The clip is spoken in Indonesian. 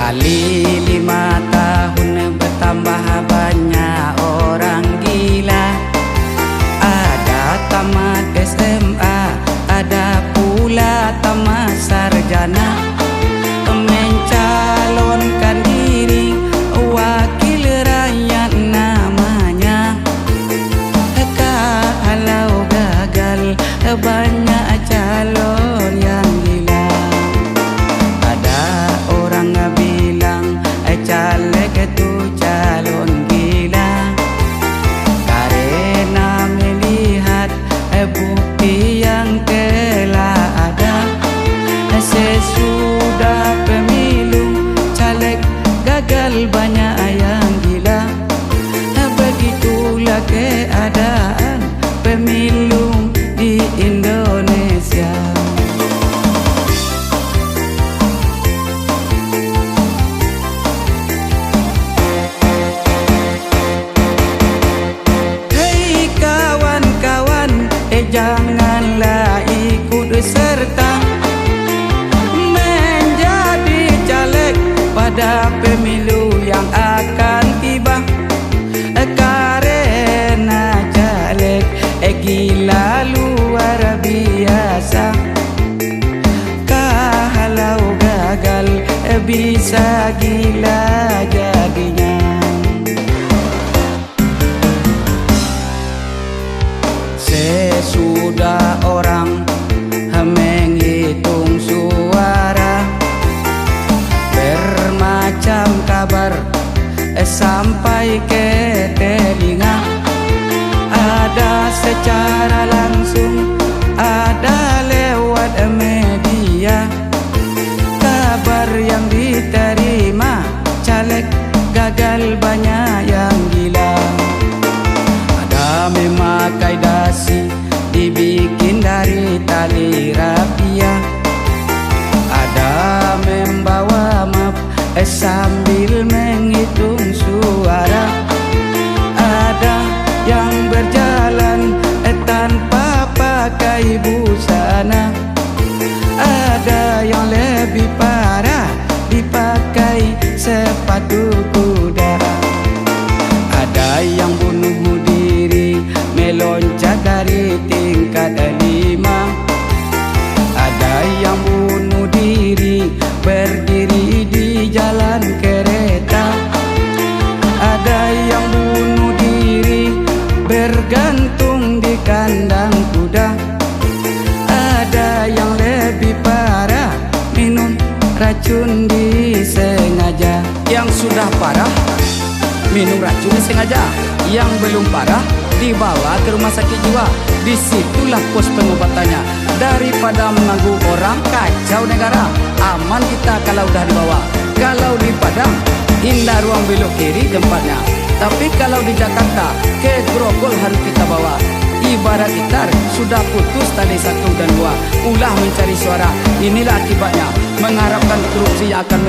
Kali 5 tahun bertambah banyak orang gila. Ada tamat SMA, ada pula tamat sarjana, mencalonkan diri wakil rakyat namanya. Kalau gagal banyak calon yang gila. Ada orang bilang caleg itu calon gila karena melihat bukti yang telah ada. Sesudah pemilu caleg gagal banyak yang gila. Begitulah keadaan pemilu di Indonesia. Hei kawan-kawan, janganlah ikut serta menjadi caleg pada pemilu yang akan tiba. Karena caleg gila luar biasa. Kalau gagal bisa gila jadinya. Sesudah orang menghitung suara, bermacam kabar sampai ke telinga. Ada secara langsung, ada lewat media. Kabar yang diterima, caleg gagal banyak yang gila. Ada memakai dasi dibikin dari tali rapia. Ada membawa map sambil menghitung suara. Ada yang berjalan tanpa pakai busana. Ada yang lebih parah, dipakai sepatu kuda. Ada yang bunuh diri meloncat dari tingkat 5. Ada yang bunuh diri berdiri di jalan kereta. Ada yang bunuh diri bergantung di kandang kuda. Ada yang lebih parah, minum racun disengaja. Yang sudah parah minum racun disengaja. Yang belum parah dibawa ke rumah sakit jiwa. Disitulah pos pengobatannya. Daripada mengganggu orang, kacau negara. Aman kita kalau udah dibawa. Kalau di Padang, indah ruang belok kiri tempatnya. Tapi kalau di Jakarta, ke Grogol harus kita bawa. Ibarat gitar, sudah putus tali 1 dan 2. Ulah mencari suara, inilah akibatnya. Mengharapkan korupsi yang akan